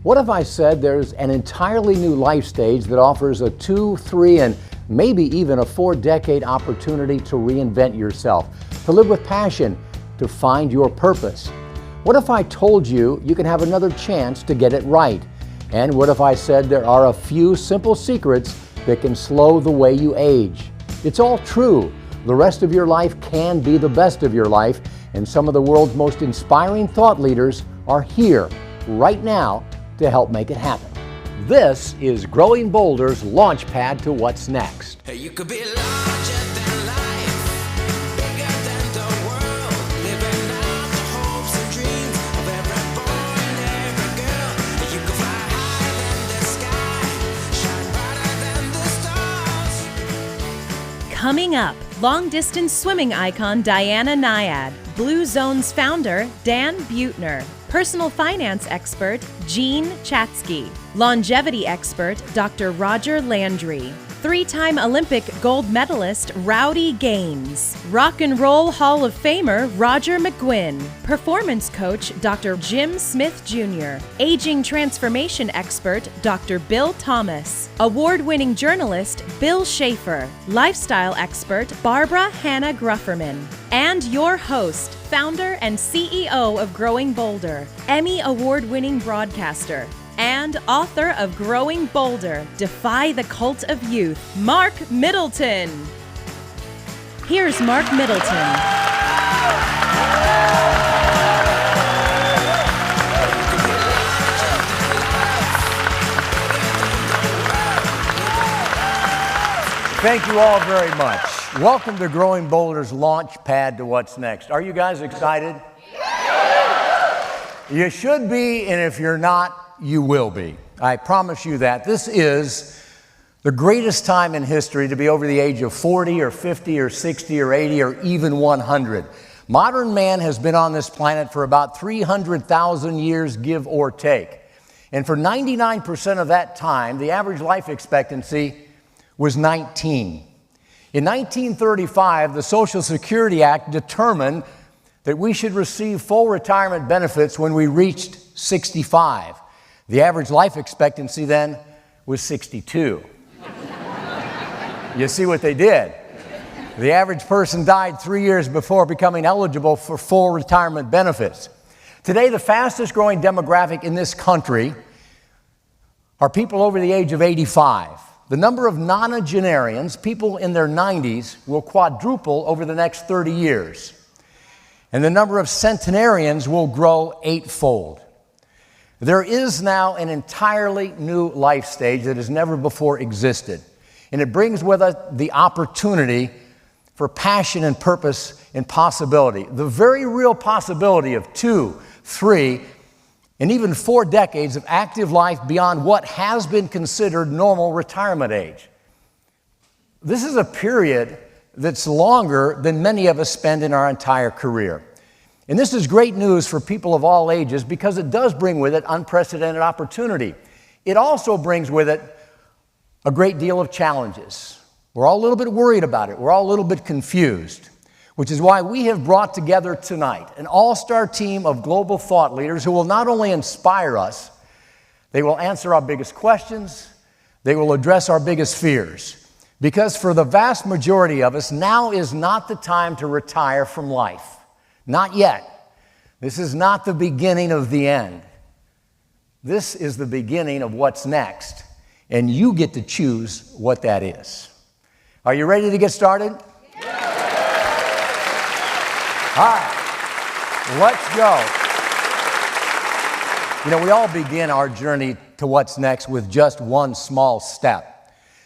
What if I said there's an entirely new life stage that offers a 2, 3, and maybe even a 4-decade opportunity to reinvent yourself, to live with passion, to find your purpose? What if I told you you can have another chance to get it right? And what if I said there are a few simple secrets that can slow the way you age? It's all true. The rest of your life can be the best of your life, and some of the world's most inspiring thought leaders are here right now to help make it happen. This is Growing Boulder's Launchpad to what's next. Hey, you could be larger than life, bigger than the world, living out the hopes and dreams of every boy and every girl. You could fly higher than the sky, shine brighter than the stars. Coming up, long-distance swimming icon Diana Nyad, Blue Zone's founder Dan Buettner, personal finance expert Jean Chatzky, longevity expert Dr. Roger Landry, 3-time Olympic gold medalist Rowdy Gaines, Rock and Roll Hall of Famer Roger McGuinn, performance coach Dr. Jim Smith Jr., aging transformation expert Dr. Bill Thomas, award-winning journalist Bill Schaefer, lifestyle expert Barbara Hannah Grufferman, and your host, founder and CEO of Growing Bolder, Emmy award-winning broadcaster, and author of Growing Bolder, Defy the Cult of Youth, Mark Middleton. Here's Mark Middleton. Thank you all very much. Welcome to Growing Boulder's Launchpad to what's next. Are you guys excited? You should be, and if you're not, you will be. I promise you that. This is the greatest time in history to be over the age of 40 or 50 or 60 or 80 or even 100. Modern man has been on this planet for about 300,000 years, give or take. And for 99% of that time, the average life expectancy was 19. In 1935, the Social Security Act determined that we should receive full retirement benefits when we reached 65. The average life expectancy then was 62. You see what they did? The average person died 3 years before becoming eligible for full retirement benefits. Today, the fastest growing demographic in this country are people over the age of 85. The number of nonagenarians, people in their 90s, will quadruple over the next 30 years. And the number of centenarians will grow 8-fold. There is now an entirely new life stage that has never before existed. And it brings with it the opportunity for passion and purpose and possibility. The very real possibility of 2, 3, and even 4 decades of active life beyond what has been considered normal retirement age. This is a period that's longer than many of us spend in our entire career. And this is great news for people of all ages because it does bring with it unprecedented opportunity. It also brings with it a great deal of challenges. We're all a little bit worried about it. We're all a little bit confused, which is why we have brought together tonight an all-star team of global thought leaders who will not only inspire us, they will answer our biggest questions, they will address our biggest fears. Because for the vast majority of us, now is not the time to retire from life. Not yet. This is not the beginning of the end. This is the beginning of what's next, and you get to choose what that is. Are you ready to get started? All right, let's go. You know, we all begin our journey to what's next with just one small step.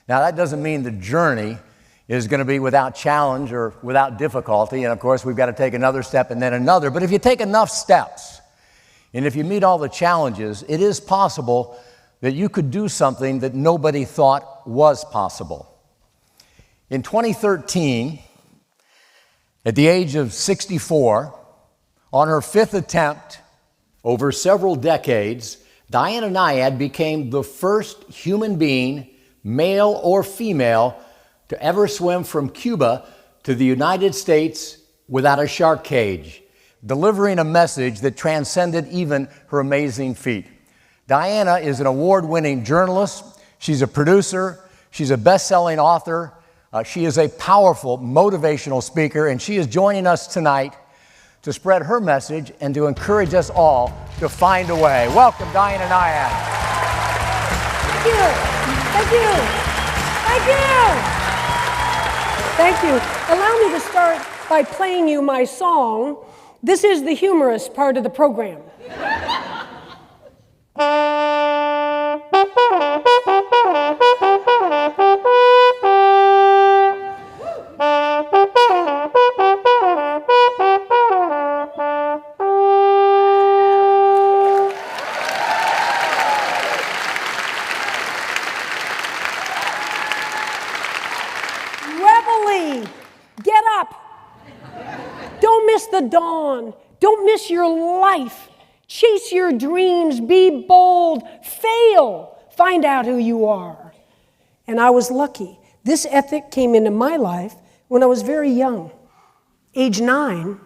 Now, that doesn't mean the journey is going to be without challenge or without difficulty. And of course, we've got to take another step and then another. But if you take enough steps, and if you meet all the challenges, it is possible that you could do something that nobody thought was possible. In 2013, at the age of 64, on her 5th attempt over several decades, Diana Nyad became the first human being, male or female, to ever swim from Cuba to the United States without a shark cage, delivering a message that transcended even her amazing feat. Diana is an award-winning journalist. She's a producer. She's a best-selling author. She is a powerful, motivational speaker, and she is joining us tonight to spread her message and to encourage us all to find a way. Welcome, Diana Nyad. Thank you. Thank you. Thank you. Thank you. Allow me to start by playing you my song. This is the humorous part of the program. Reveille, get up. Don't miss the dawn. Don't miss your life. Chase your dreams. Be bold. Fail. Find out who you are. And I was lucky. This ethic came into my life when I was very young. Age 9,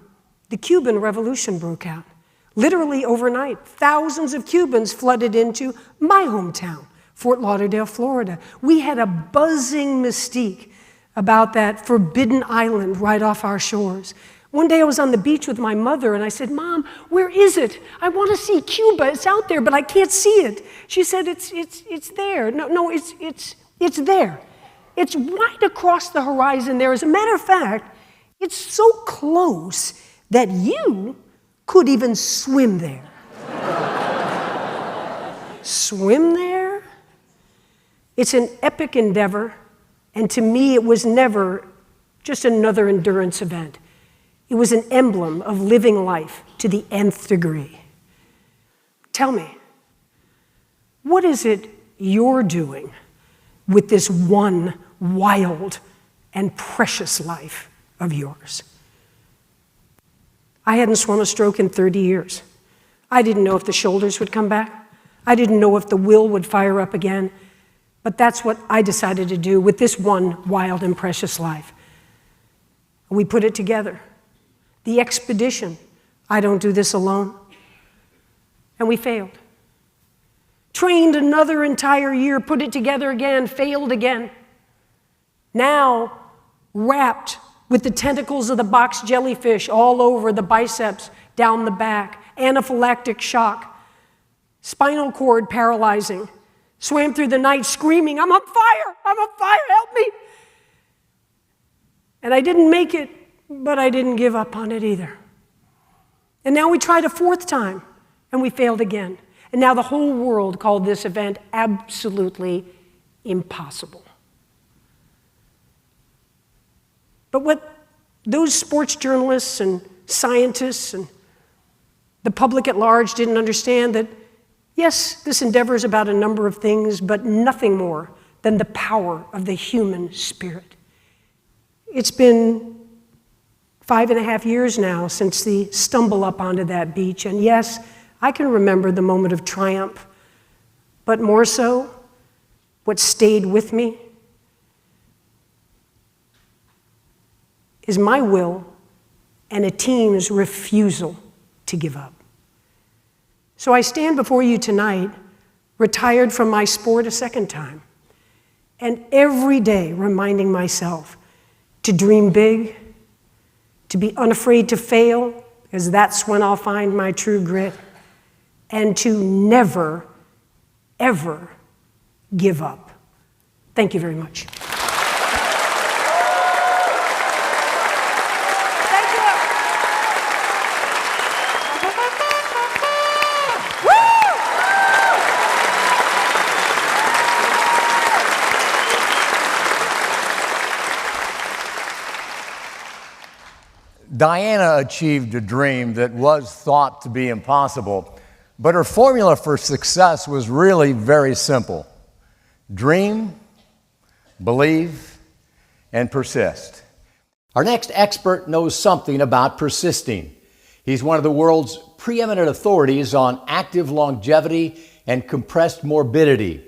the Cuban Revolution broke out. Literally overnight, thousands of Cubans flooded into my hometown, Fort Lauderdale, Florida. We had a buzzing mystique about that forbidden island right off our shores. One day I was on the beach with my mother and I said, "Mom, where is it? I want to see Cuba. It's out there, but I can't see it." She said, "It's there." No, it's there. It's right across the horizon there. As a matter of fact, it's so close that you could even swim there. Swim there? It's an epic endeavor, and to me it was never just another endurance event. It was an emblem of living life to the nth degree. Tell me, what is it you're doing with this one wild and precious life of yours? I hadn't swum a stroke in 30 years. I didn't know if the shoulders would come back. I didn't know if the will would fire up again. But that's what I decided to do with this one wild and precious life. We put it together. The expedition. I don't do this alone. And we failed. Trained another entire year, put it together again, failed again. Now, wrapped with the tentacles of the box jellyfish all over the biceps, down the back, anaphylactic shock, spinal cord paralyzing, swam through the night screaming, "I'm on fire, help me." And I didn't make it, but I didn't give up on it either. And now we tried a fourth time, and we failed again. And now the whole world called this event absolutely impossible. But what those sports journalists and scientists and the public at large didn't understand that, yes, this endeavor is about a number of things, but nothing more than the power of the human spirit. It's been 5.5 years now since the stumble up onto that beach, and yes, I can remember the moment of triumph, but more so, what stayed with me is my will and a team's refusal to give up. So I stand before you tonight, retired from my sport a second time, and every day reminding myself to dream big, to be unafraid to fail, because that's when I'll find my true grit, and to never, ever give up. Thank you very much. Diana achieved a dream that was thought to be impossible, but her formula for success was really very simple. Dream, believe, and persist. Our next expert knows something about persisting. He's one of the world's preeminent authorities on active longevity and compressed morbidity.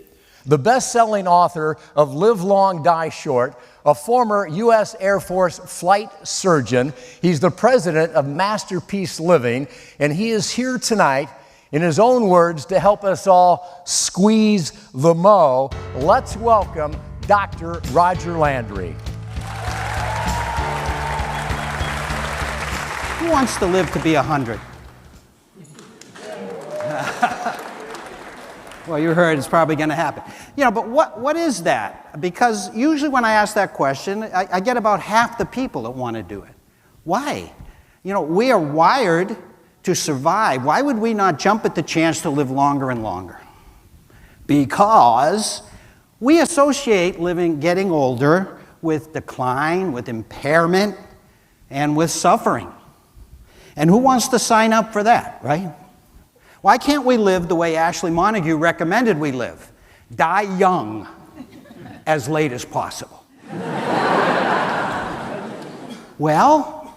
The best-selling author of Live Long, Die Short, a former U.S. Air Force flight surgeon. He's the president of Masterpiece Living, and he is here tonight in his own words, to help us all squeeze the mo, let's welcome Dr. Roger Landry. Who wants to live to be 100? Well, you heard it's probably going to happen. But what is that? Because usually when I ask that question, I get about half the people that want to do it. Why? We are wired to survive. Why would we not jump at the chance to live longer and longer? Because we associate getting older with decline, with impairment, and with suffering. And who wants to sign up for that, right? Why can't we live the way Ashley Montague recommended we live? Die young, as late as possible. Well,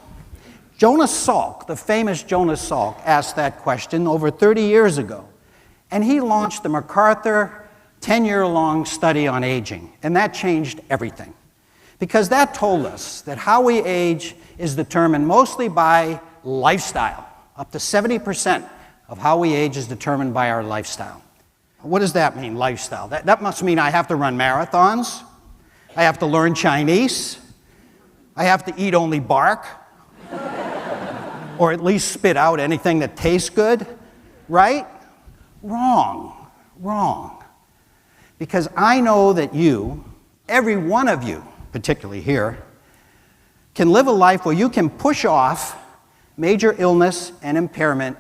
Jonas Salk, the famous Jonas Salk, asked that question over 30 years ago. And he launched the MacArthur 10-year-long study on aging. And that changed everything. Because that told us that how we age is determined mostly by lifestyle. Up to 70% of how we age is determined by our lifestyle. What does that mean, lifestyle? That must mean I have to run marathons. I have to learn Chinese. I have to eat only bark. Or at least spit out anything that tastes good. Right? Wrong. Because I know that you, every one of you, particularly here, can live a life where you can push off major illness and impairment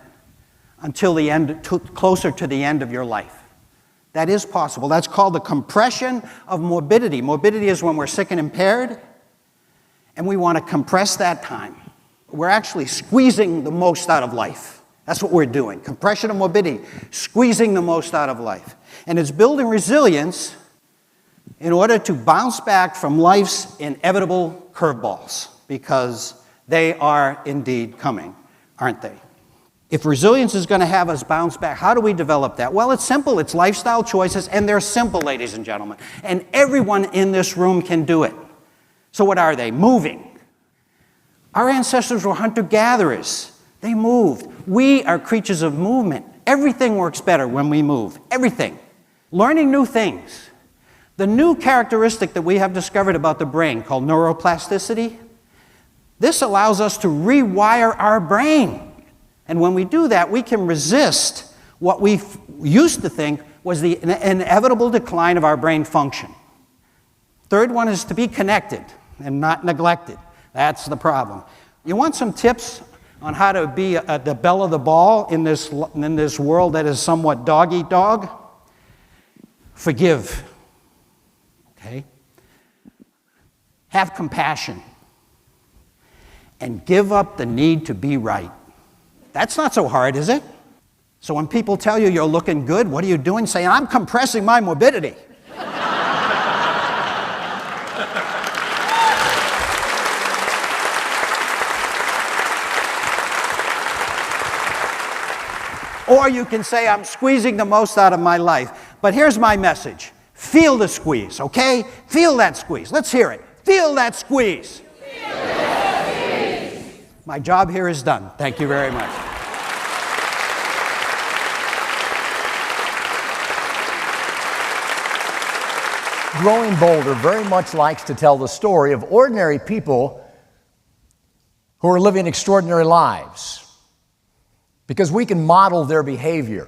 until the end, closer to the end of your life. That is possible. That's called the compression of morbidity. Morbidity is when we're sick and impaired, and we want to compress that time. We're actually squeezing the most out of life. That's what we're doing. Compression of morbidity, squeezing the most out of life. And it's building resilience in order to bounce back from life's inevitable curveballs, because they are indeed coming, aren't they? If resilience is going to have us bounce back, how do we develop that? Well, it's simple. It's lifestyle choices, and they're simple, ladies and gentlemen. And everyone in this room can do it. So what are they? Moving. Our ancestors were hunter-gatherers. They moved. We are creatures of movement. Everything works better when we move. Everything. Learning new things. The new characteristic that we have discovered about the brain, called neuroplasticity, this allows us to rewire our brain. And when we do that, we can resist what we used to think was the inevitable decline of our brain function. Third one is to be connected and not neglected. That's the problem. You want some tips on how to be at the belle of the ball in this world that is somewhat dog-eat-dog? Forgive. Okay? Have compassion. And give up the need to be right. That's not so hard, is it? So when people tell you you're looking good, what are you doing? Saying, I'm compressing my morbidity. Or you can say, I'm squeezing the most out of my life. But here's my message. Feel the squeeze, okay? Feel that squeeze. Let's hear it. Feel that squeeze. Feel that squeeze. My job here is done. Thank you very much. GrowingBolder very much likes to tell the story of ordinary people who are living extraordinary lives, because we can model their behavior,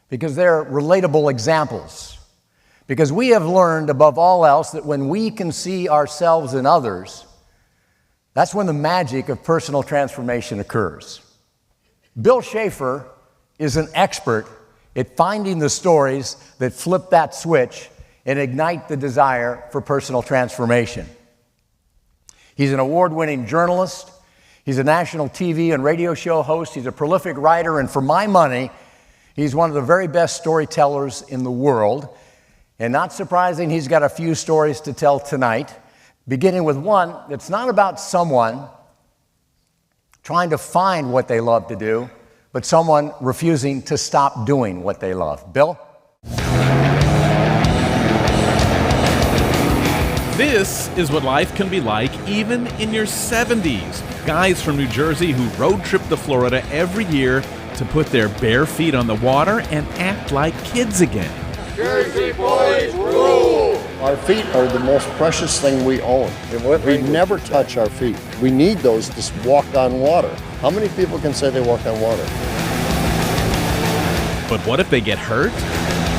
because they're relatable examples, because we have learned above all else that when we can see ourselves in others, that's when the magic of personal transformation occurs. Bill Schaefer is an expert at finding the stories that flip that switch and ignite the desire for personal transformation. He's an award-winning journalist. He's a national TV and radio show host. He's a prolific writer, and for my money, he's one of the very best storytellers in the world. And not surprising, he's got a few stories to tell tonight, beginning with one that's not about someone trying to find what they love to do, but someone refusing to stop doing what they love. Bill? This is what life can be like even in your 70s. Guys from New Jersey who road trip to Florida every year to put their bare feet on the water and act like kids again. Our feet are the most precious thing we own. We never touch our feet. We need those to walk on water. How many people can say they walk on water? But what if they get hurt?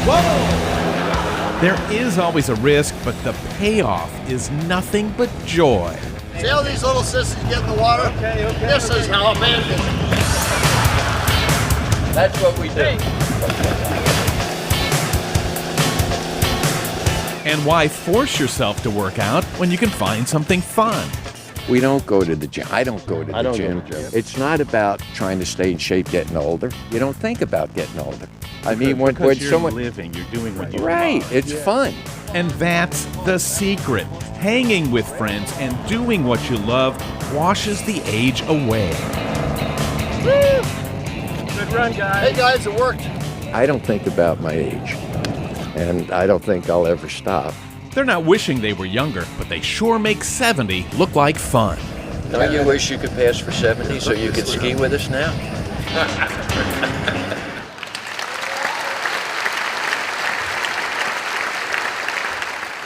Whoa! There is always a risk, but the payoff is nothing but joy. See how these little sissies get in the water? Okay. This is how a man gets. That's what we do. And why force yourself to work out when you can find something fun? We don't go to the gym. I don't go to I the don't go gym. to the gym. It's not about trying to stay in shape getting older. You don't think about getting older. I mean, when you're someone... living, you're doing what you Right, love. it's fun. And that's the secret. Hanging with friends and doing what you love washes the age away. Hey guys, it worked. I don't think about my age, and I don't think I'll ever stop. They're not wishing they were younger, but they sure make 70 look like fun. Don't you wish you could pass for 70 so you could ski with us now?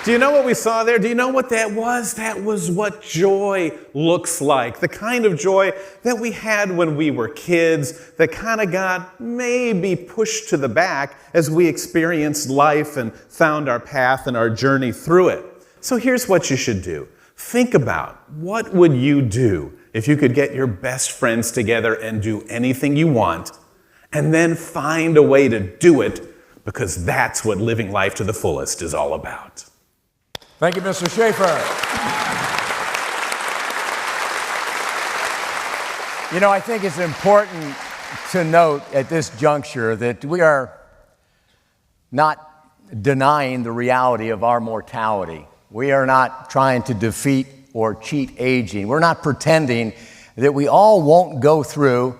Do you know what we saw there? Do you know what that was? That was what joy looks like. The kind of joy that we had when we were kids that kind of got maybe pushed to the back as we experienced life and found our path and our journey through it. So here's what you should do. Think about what would you do if you could get your best friends together and do anything you want, and then find a way to do it, because that's what living life to the fullest is all about. Thank you, Mr. Schaefer. You know, I think it's important to note at this juncture that we are not denying the reality of our mortality. We are not trying to defeat or cheat aging. We're not pretending that we all won't go through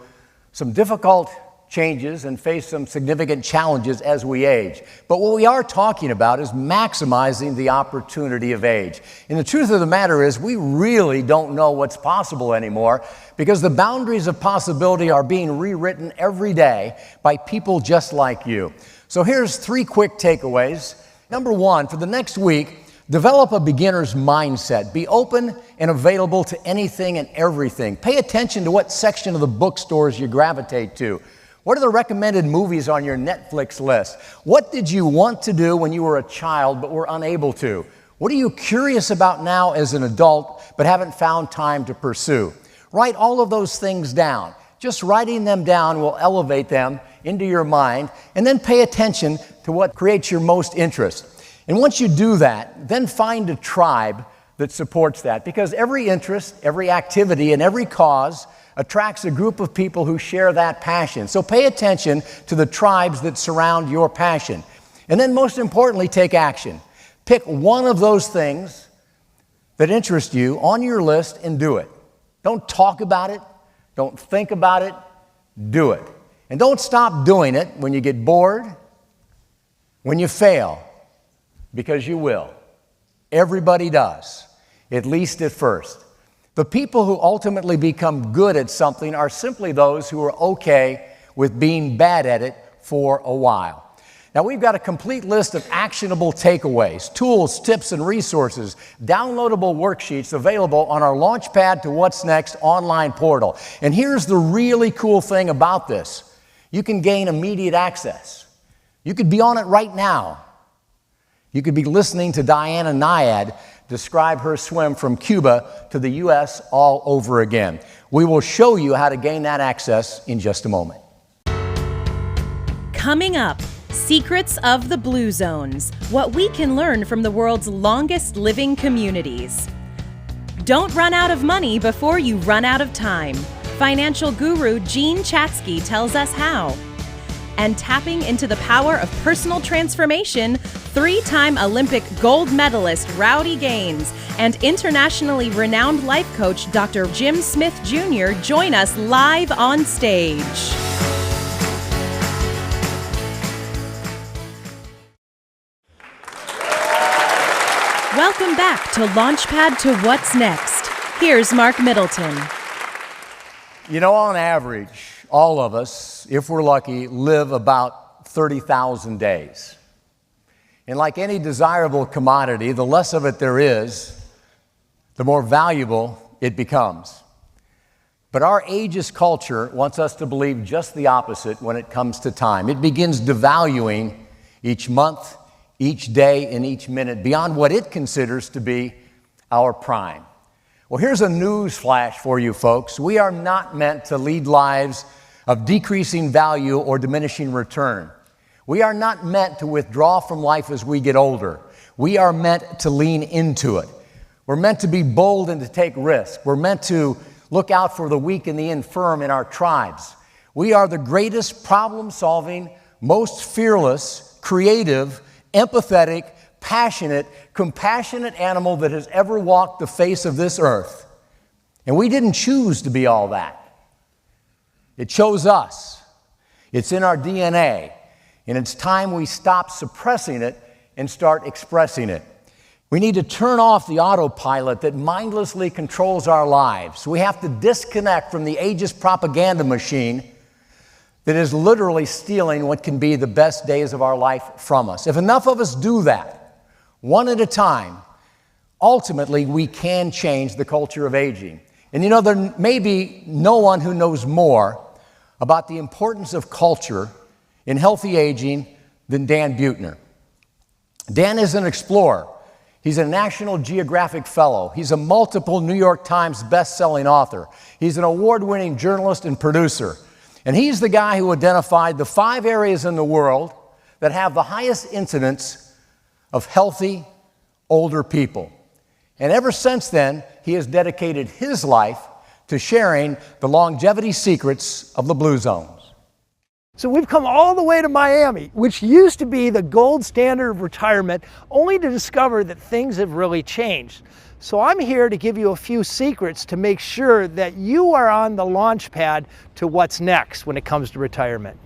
some difficult changes and face some significant challenges as we age. But what we are talking about is maximizing the opportunity of age. And the truth of the matter is we really don't know what's possible anymore, because the boundaries of possibility are being rewritten every day by people just like you. So here's 3 quick takeaways. Number 1, for the next week, develop a beginner's mindset. Be open and available to anything and everything. Pay attention to what section of the bookstores you gravitate to. What are the recommended movies on your Netflix list? What did you want to do when you were a child but were unable to? What are you curious about now as an adult but haven't found time to pursue? Write all of those things down. Just writing them down will elevate them into your mind, and then pay attention to what creates your most interest. And once you do that, then find a tribe that supports that, because every interest, every activity, and every cause attracts a group of people who share that passion. So pay attention to the tribes that surround your passion. And then most importantly, take action. Pick one of those things that interest you on your list and do it. Don't talk about it. Don't think about it. Do it. And don't stop doing it when you get bored, when you fail, because you will. Everybody does, at least at first. The people who ultimately become good at something are simply those who are okay with being bad at it for a while. Now, we've got a complete list of actionable takeaways, tools, tips, and resources, downloadable worksheets available on our Launchpad to What's Next online portal. And here's the really cool thing about this. You can gain immediate access. You could be on it right now. You could be listening to Diana Nyad describe her swim from Cuba to the U.S. all over again. We will show you how to gain that access in just a moment. Coming up, Secrets of the Blue Zones, what we can learn from the world's longest living communities. Don't run out of money before you run out of time. Financial guru Gene Chatsky tells us how. And tapping into the power of personal transformation, 3-time Olympic gold medalist Rowdy Gaines and internationally renowned life coach Dr. Jim Smith Jr. join us live on stage. Welcome back to Launchpad to What's Next. Here's Mark Middleton. You know, on average, all of us, if we're lucky, live about 30,000 days. And like any desirable commodity, the less of it there is, the more valuable it becomes. But our ageist culture wants us to believe just the opposite when it comes to time. It begins devaluing each month, each day, and each minute beyond what it considers to be our prime. Well, here's a news flash for you folks. We are not meant to lead lives of decreasing value or diminishing return. We are not meant to withdraw from life as we get older. We are meant to lean into it. We're meant to be bold and to take risks. We're meant to look out for the weak and the infirm in our tribes. We are the greatest problem-solving, most fearless, creative, empathetic, passionate, compassionate animal that has ever walked the face of this earth. And we didn't choose to be all that. It chose us. It's in our DNA. And it's time we stop suppressing it and start expressing it. We need to turn off the autopilot that mindlessly controls our lives. We have to disconnect from the ageist propaganda machine that is literally stealing what can be the best days of our life from us. If enough of us do that, one at a time, ultimately we can change the culture of aging. And you know, there may be no one who knows more about the importance of culture in healthy aging than Dan Buettner. Dan is an explorer. He's a National Geographic Fellow. He's a multiple New York Times best-selling author. He's an award-winning journalist and producer. And he's the guy who identified the 5 areas in the world that have the highest incidence of healthy, older people. And ever since then, he has dedicated his life to sharing the longevity secrets of the Blue Zones. So we've come all the way to Miami, which used to be the gold standard of retirement, only to discover that things have really changed. So I'm here to give you a few secrets to make sure that you are on the launch pad to what's next when it comes to retirement.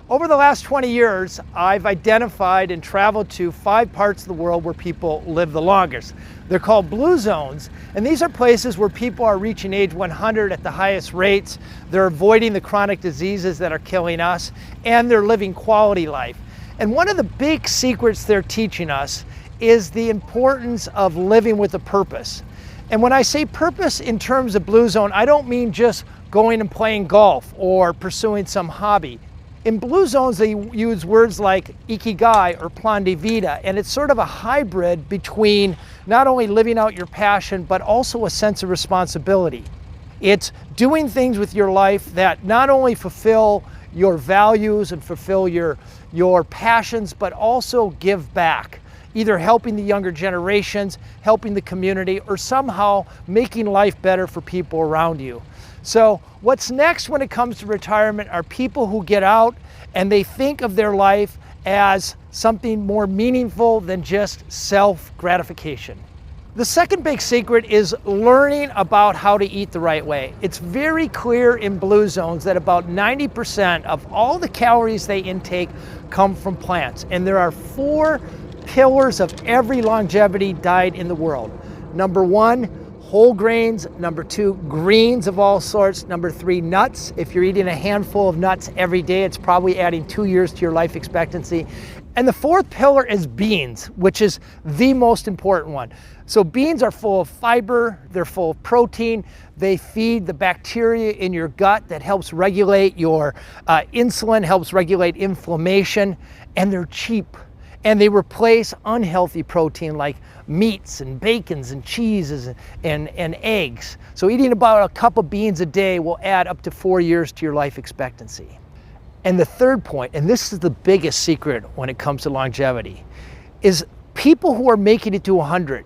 Over the last 20 years, I've identified and traveled to 5 parts of the world where people live the longest. They're called Blue Zones, and these are places where people are reaching age 100 at the highest rates. They're avoiding the chronic diseases that are killing us, and they're living quality life. And one of the big secrets they're teaching us is the importance of living with a purpose. And when I say purpose in terms of Blue Zone, I don't mean just going and playing golf or pursuing some hobby. In Blue Zones, they use words like ikigai or plan de vida, and it's sort of a hybrid between not only living out your passion, but also a sense of responsibility. It's doing things with your life that not only fulfill your values and fulfill your passions, but also give back, either helping the younger generations, helping the community, or somehow making life better for people around you. So what's next when it comes to retirement are people who get out and they think of their life as something more meaningful than just self-gratification. The second big secret is learning about how to eat the right way. It's very clear in Blue Zones that about 90% of all the calories they intake come from plants. And there are 4 pillars of every longevity diet in the world. Number 1, whole grains. Number 2, greens of all sorts. Number 3, nuts. If you're eating a handful of nuts every day, it's probably adding 2 years to your life expectancy. And the 4th pillar is beans, which is the most important one. So beans are full of fiber, they're full of protein, they feed the bacteria in your gut that helps regulate your insulin, helps regulate inflammation, and they're cheap. And they replace unhealthy protein like meats and bacons and cheeses and eggs. So eating about a cup of beans a day will add up to 4 years to your life expectancy. And the third point, and this is the biggest secret when it comes to longevity, is people who are making it to 100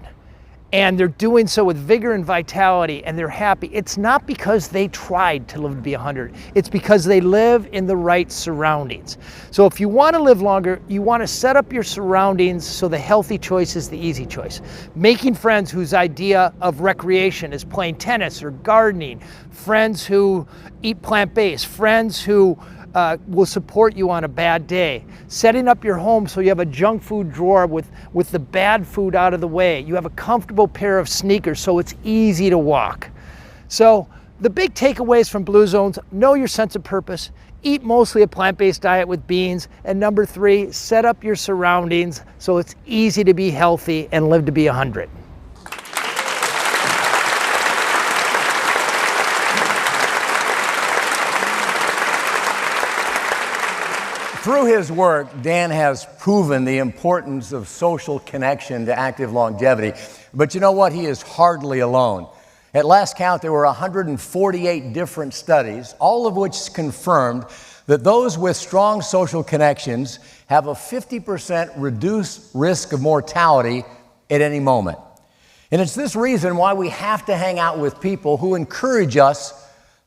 and they're doing so with vigor and vitality and they're happy, it's not because they tried to live to be 100. It's because they live in the right surroundings. So if you want to live longer, you want to set up your surroundings so the healthy choice is the easy choice. Making friends whose idea of recreation is playing tennis or gardening, friends who eat plant-based, friends who will support you on a bad day. Setting up your home so you have a junk food drawer with the bad food out of the way. You have a comfortable pair of sneakers so it's easy to walk. So The big takeaways from Blue Zones: know your sense of purpose, eat mostly a plant-based diet with beans, and number 3, set up your surroundings so it's easy to be healthy and live to be 100. Through his work, Dan has proven the importance of social connection to active longevity. But you know what? He is hardly alone. At last count, there were 148 different studies, all of which confirmed that those with strong social connections have a 50% reduced risk of mortality at any moment. And it's this reason why we have to hang out with people who encourage us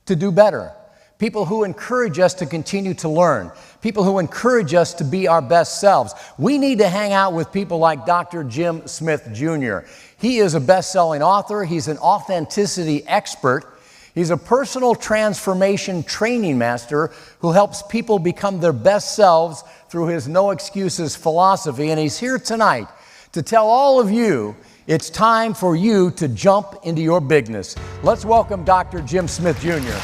to do better. People who encourage us to continue to learn. People who encourage us to be our best selves. We need to hang out with people like Dr. Jim Smith Jr. He is a best-selling author. He's an authenticity expert. He's a personal transformation training master who helps people become their best selves through his no excuses philosophy. And he's here tonight to tell all of you it's time for you to jump into your bigness. Let's welcome Dr. Jim Smith Jr.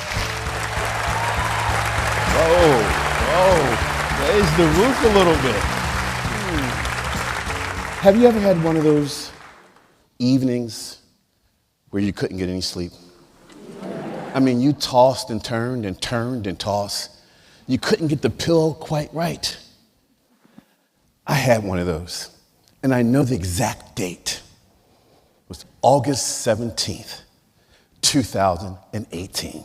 Raise the roof a little bit. Have you ever had one of those evenings where you couldn't get any sleep? I mean, you tossed and turned and turned and tossed. You couldn't get the pillow quite right. I had one of those, and I know the exact date. It was August 17th, 2018.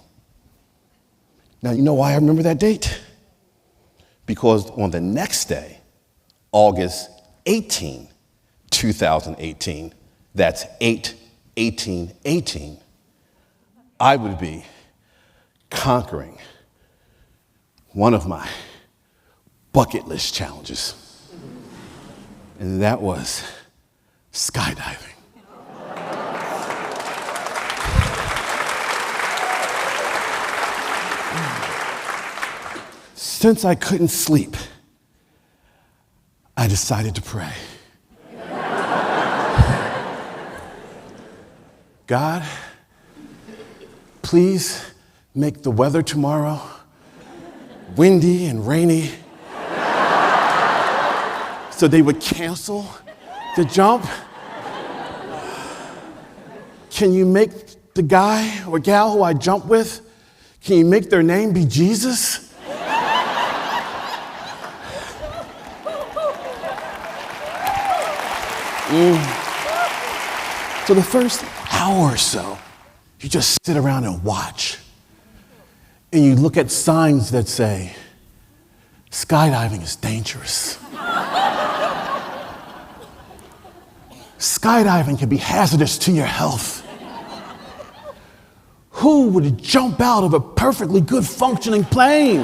Now, you know why I remember that date? Because on the next day, August 18, 2018, that's 8/18/18, I would be conquering one of my bucket list challenges. And that was skydiving. Since I couldn't sleep, I decided to pray. God, please make the weather tomorrow windy and rainy so they would cancel the jump. Can you make the guy or gal who I jump with, can you make their name be Jesus? So the first hour or so, you just sit around and watch. And you look at signs that say, skydiving is dangerous. Skydiving can be hazardous to your health. Who would jump out of a perfectly good functioning plane?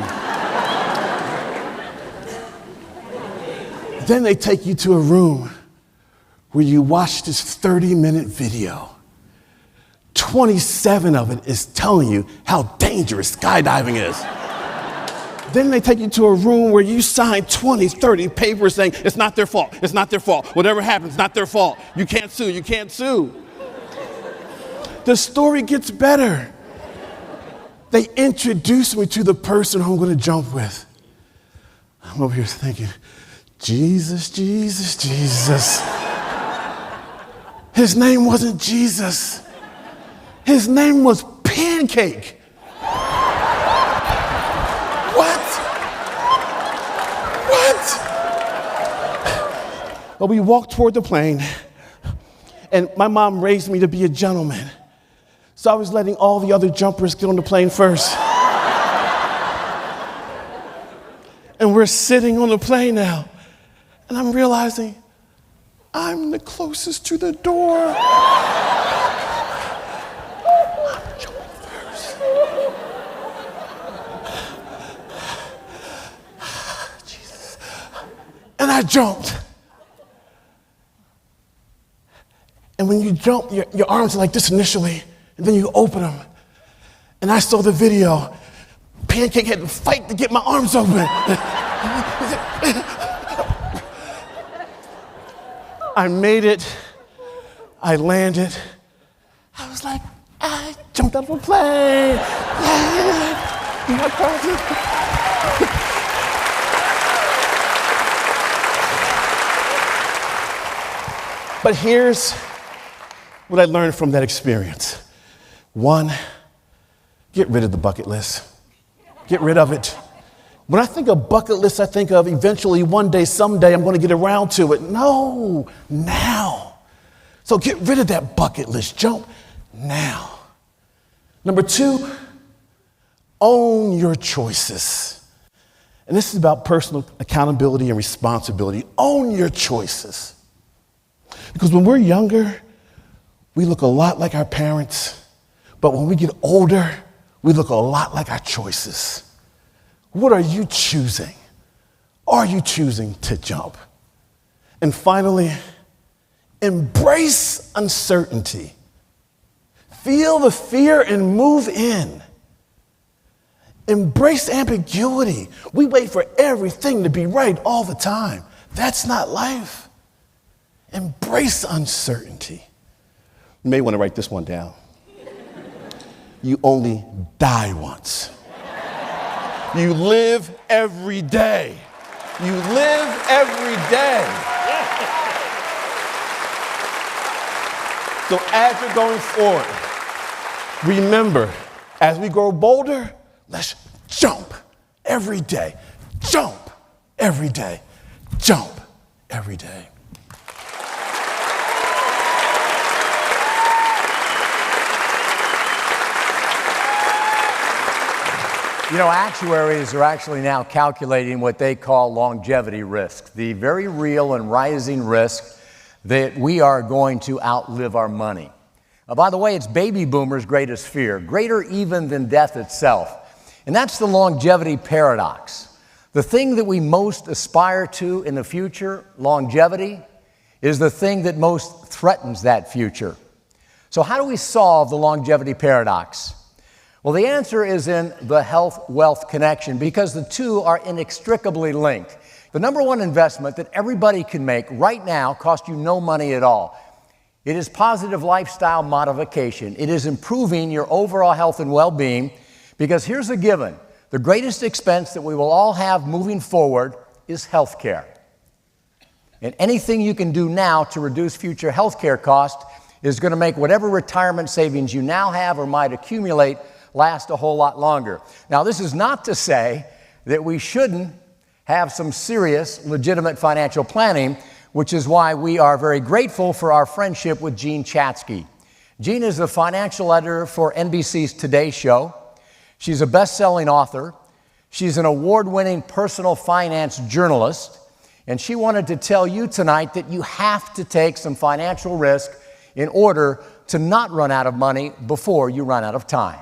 Then they take you to a room where you watch this 30-minute video. 27 of it is telling you how dangerous skydiving is. Then they take you to a room where you sign 20, 30 papers saying, it's not their fault, it's not their fault. Whatever happens, not their fault. You can't sue, you can't sue. The story gets better. They introduce me to the person who I'm going to jump with. I'm over here thinking, Jesus, Jesus, Jesus. His name wasn't Jesus. His name was Pancake. What? Well, we walked toward the plane, and my mom raised me to be a gentleman. So I was letting all the other jumpers get on the plane first. And we're sitting on the plane now, and I'm realizing I'm the closest to the door. I'm jumping first. Jesus. And I jumped. And when you jump, your arms are like this initially, and then you open them. And I saw the video. Pancake had to fight to get my arms open. I made it. I landed. I was like, I jumped. jumped off a plane. My cousin. But here's what I learned from that experience. One, get rid of the bucket list. Get rid of it. When I think of bucket list, I think of eventually, one day, someday, I'm going to get around to it. No, now. So get rid of that bucket list. Jump now. Number two, own your choices. And this is about personal accountability and responsibility. Own your choices. Because when we're younger, we look a lot like our parents. But when we get older, we look a lot like our choices. What are you choosing? Are you choosing to jump? And finally, embrace uncertainty. Feel the fear and move in. Embrace ambiguity. We wait for everything to be right all the time. That's not life. Embrace uncertainty. You may want to write this one down. You only die once. You live every day. You live every day. So as you're going forward, remember, as we grow bolder, let's jump every day. Jump every day. Jump every day. You know, actuaries are actually now calculating what they call longevity risk, the very real and rising risk that we are going to outlive our money. By the way, it's baby boomers' greatest fear, greater even than death itself. And that's the longevity paradox. The thing that we most aspire to in the future, longevity, is the thing that most threatens that future. So how do we solve the longevity paradox? Well, the answer is in the health-wealth connection, because the two are inextricably linked. The number one investment that everybody can make right now costs you no money at all. It is positive lifestyle modification. It is improving your overall health and well-being, because here's a given. The greatest expense that we will all have moving forward is health care. And anything you can do now to reduce future health care costs is going to make whatever retirement savings you now have or might accumulate last a whole lot longer. Now, this is not to say that we shouldn't have some serious, legitimate financial planning, which is why we are very grateful for our friendship with Jean Chatzky. Jean is the financial editor for NBC's Today Show. She's a best-selling author. She's an award-winning personal finance journalist. And she wanted to tell you tonight that you have to take some financial risk in order to not run out of money before you run out of time.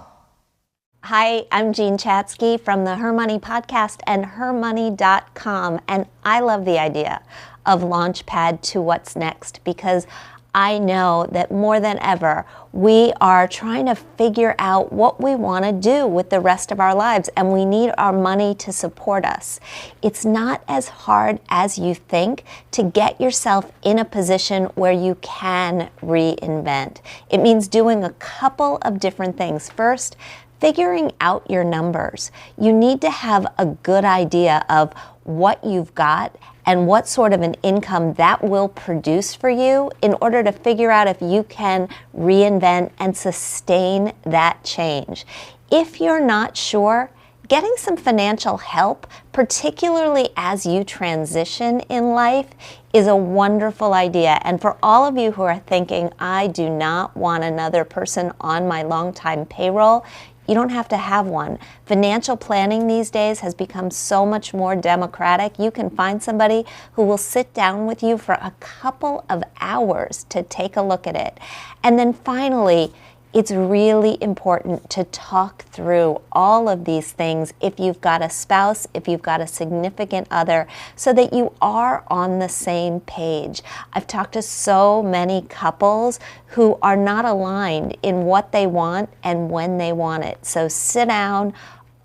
Hi, I'm Jean Chatzky from the Her Money podcast and hermoney.com, and I love the idea of Launchpad to what's next, because I know that more than ever, we are trying to figure out what we want to do with the rest of our lives, and we need our money to support us. It's not as hard as you think to get yourself in a position where you can reinvent. It means doing a couple of different things. First, figuring out your numbers. You need to have a good idea of what you've got and what sort of an income that will produce for you in order to figure out if you can reinvent and sustain that change. If you're not sure, getting some financial help, particularly as you transition in life, is a wonderful idea. And for all of you who are thinking, I do not want another person on my long-time payroll, you don't have to have one. Financial planning these days has become so much more democratic. You can find somebody who will sit down with you for a couple of hours to take a look at it. And then finally, it's really important to talk through all of these things if you've got a spouse, if you've got a significant other, so that you are on the same page. I've talked to so many couples who are not aligned in what they want and when they want it. So sit down,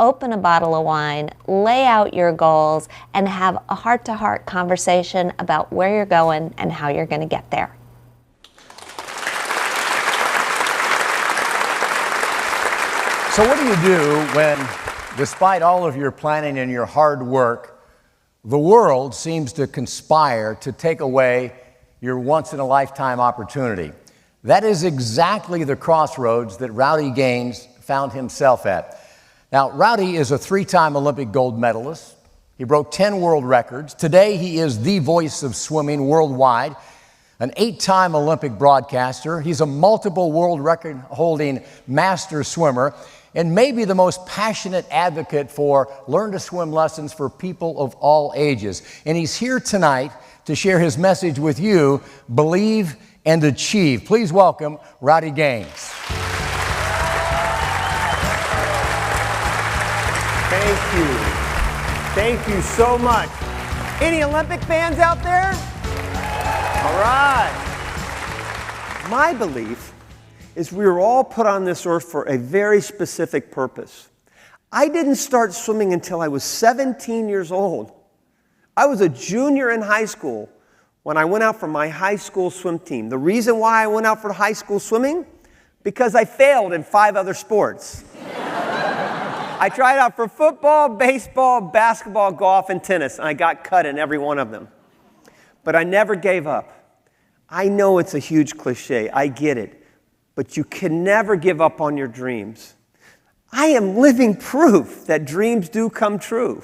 open a bottle of wine, lay out your goals, and have a heart-to-heart conversation about where you're going and how you're going to get there. So what do you do when, despite all of your planning and your hard work, the world seems to conspire to take away your once-in-a-lifetime opportunity? That is exactly the crossroads that Rowdy Gaines found himself at. Now, Rowdy is a 3-time Olympic gold medalist. He broke 10 world records. Today, he is the voice of swimming worldwide, an 8-time Olympic broadcaster. He's a multiple world record-holding master swimmer, and maybe the most passionate advocate for learn-to-swim lessons for people of all ages. And he's here tonight to share his message with you, Believe and Achieve. Please welcome Rowdy Gaines. Thank you. Thank you so much. Any Olympic fans out there? All right. My belief is we were all put on this earth for a very specific purpose. I didn't start swimming until I was 17 years old. I was a junior in high school when I went out for my high school swim team. The reason why I went out for high school swimming? Because I failed in 5 other sports. I tried out for football, baseball, basketball, golf, and tennis, and I got cut in every one of them. But I never gave up. I know it's a huge cliche, I get it, but you can never give up on your dreams. I am living proof that dreams do come true,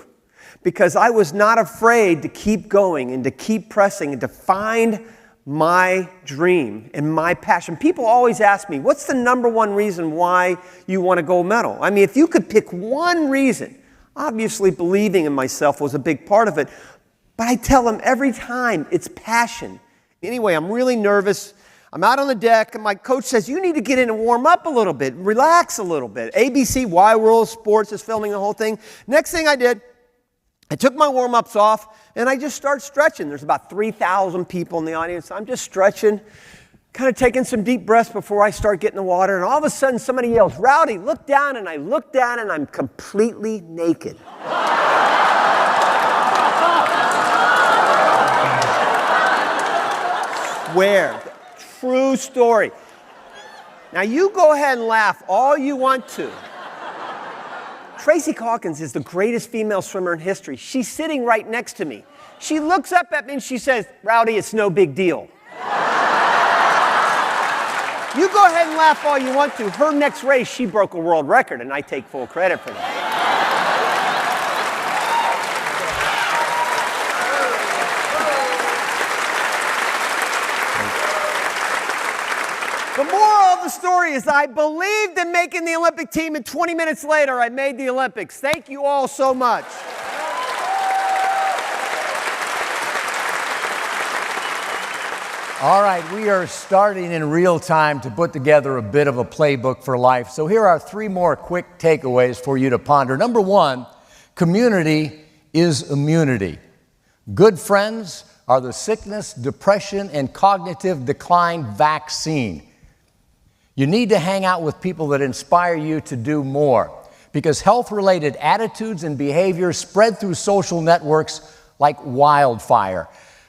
because I was not afraid to keep going and to keep pressing and to find my dream and my passion. People always ask me, what's the #1 reason why you want a gold medal? I mean, if you could pick one reason, obviously believing in myself was a big part of it, but I tell them every time it's passion. Anyway, I'm really nervous. I'm out on the deck, and my coach says, you need to get in and warm up a little bit, relax a little bit. ABC, Y World Sports is filming the whole thing. Next thing I did, I took my warm-ups off, and I just started stretching. There's about 3,000 people in the audience. I'm just stretching, kind of taking some deep breaths before I start getting in the water, and all of a sudden somebody yells, Rowdy, look down, and I look down, and I'm completely naked. Swear, true story. Now you go ahead and laugh all you want to. Tracy Calkins is the greatest female swimmer in history. She's sitting right next to me. She looks up at me and she says, Rowdy, it's no big deal. You go ahead and laugh all you want to. Her next race, she broke a world record, and I take full credit for that. The moral of the story is I believed in making the Olympic team, and 20 minutes later, I made the Olympics. Thank you all so much. All right, we are starting in real time to put together a bit of a playbook for life. So here are 3 more quick takeaways for you to ponder. #1, community is immunity. Good friends are the sickness, depression, and cognitive decline vaccine. You need to hang out with people that inspire you to do more, because health-related attitudes and behaviors spread through social networks like wildfire.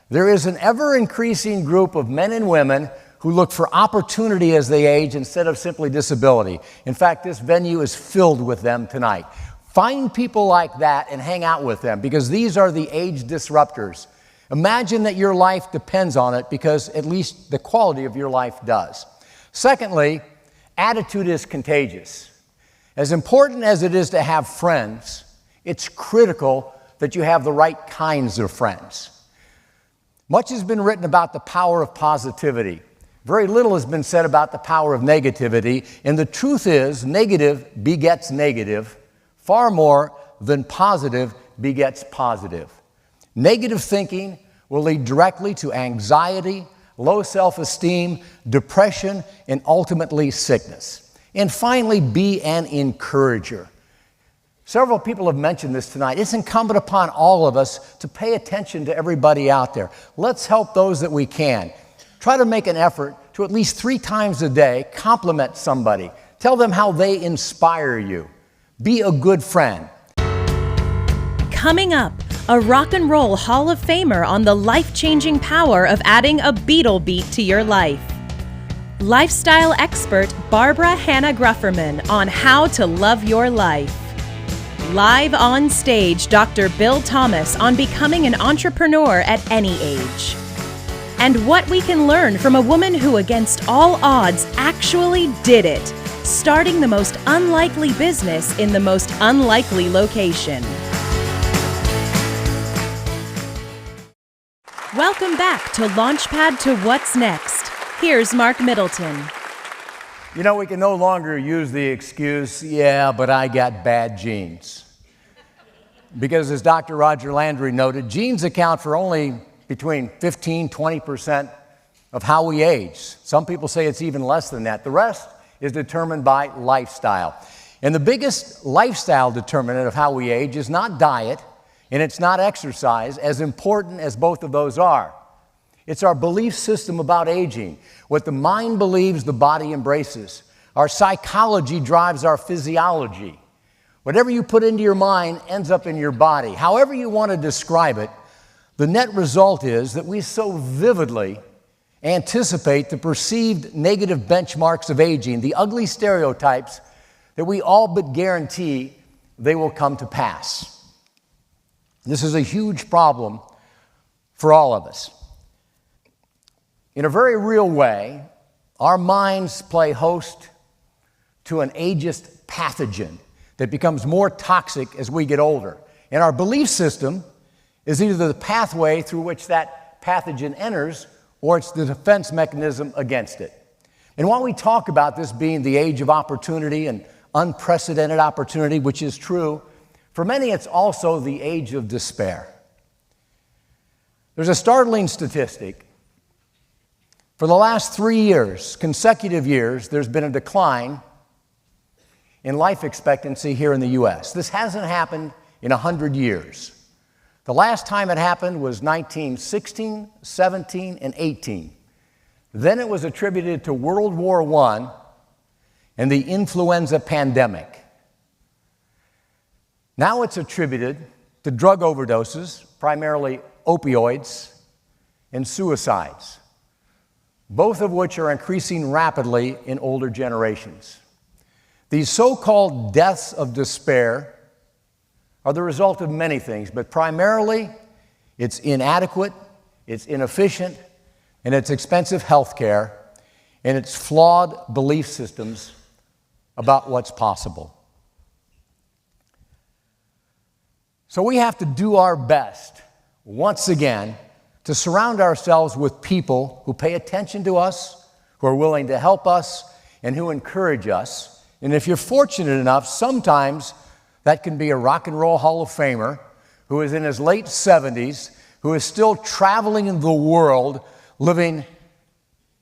There is an ever-increasing group of men and women who look for opportunity as they age instead of simply disability. In fact, this venue is filled with them tonight. Find people like that and hang out with them, because these are the age disruptors. Imagine that your life depends on it, because at least the quality of your life does. Secondly, attitude is contagious. As important as it is to have friends, it's critical that you have the right kinds of friends. Much has been written about the power of positivity. Very little has been said about the power of negativity, and the truth is, negative begets negative far more than positive begets positive. Negative thinking will lead directly to anxiety, low self-esteem, depression, and ultimately sickness. And finally, be an encourager. Several people have mentioned this tonight. It's incumbent upon all of us to pay attention to everybody out there. Let's help those that we can. Try to make an effort to at least 3 times a day compliment somebody. Tell them how they inspire you. Be a good friend. Coming up, a rock and roll Hall of Famer on the life-changing power of adding a Beatle beat to your life. lifestyle expert Barbara Hannah Grufferman on how to love your life. Live on stage, Dr. Bill Thomas on becoming an entrepreneur at any age. And what we can learn from a woman who, against all odds, actually did it, starting the most unlikely business in the most unlikely location. Welcome back to Launchpad to What's Next. Here's Mark Middleton. You know, we can no longer use the excuse, yeah, but I got bad genes. Because as Dr. Roger Landry noted, genes account for only between 15-20% of how we age. Some people say it's even less than that. The rest is determined by lifestyle. And the biggest lifestyle determinant of how we age is not diet, and it's not exercise, as important as both of those are. It's our belief system about aging. What the mind believes, the body embraces. Our psychology drives our physiology. Whatever you put into your mind ends up in your body. However you want to describe it, the net result is that we so vividly anticipate the perceived negative benchmarks of aging, the ugly stereotypes, that we all but guarantee they will come to pass. This is a huge problem for all of us. In a very real way, our minds play host to an ageist pathogen that becomes more toxic as we get older. And our belief system is either the pathway through which that pathogen enters or it's the defense mechanism against it. And while we talk about this being the age of opportunity and unprecedented opportunity, which is true, for many it's also the age of despair. There's a startling statistic. For the last 3 years, consecutive years, there's been a decline in life expectancy here in the U.S. This hasn't happened in 100 years. The last time it happened was 1916, 17, and 18. Then it was attributed to World War I and the influenza pandemic. Now it's attributed to drug overdoses, primarily opioids, and suicides, both of which are increasing rapidly in older generations. These so-called deaths of despair are the result of many things, but primarily it's inadequate, it's inefficient, and it's expensive health care, and it's flawed belief systems about what's possible. So we have to do our best, once again, to surround ourselves with people who pay attention to us, who are willing to help us, and who encourage us. And if you're fortunate enough, sometimes that can be a rock and roll Hall of Famer who is in his late 70s, who is still traveling in the world, living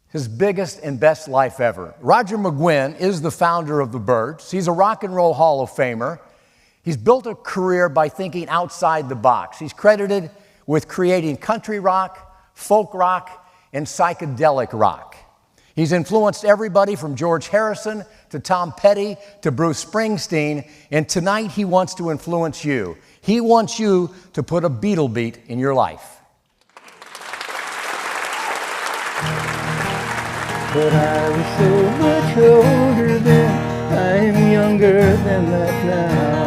his biggest and best life ever. Roger McGuinn is the founder of the Byrds. He's a rock and roll Hall of Famer. He's built a career by thinking outside the box. He's credited with creating country rock, folk rock, and psychedelic rock. He's influenced everybody from George Harrison to Tom Petty to Bruce Springsteen, and tonight he wants to influence you. He wants you to put a Beatle beat in your life. But I was so much older then, I'm younger than that now.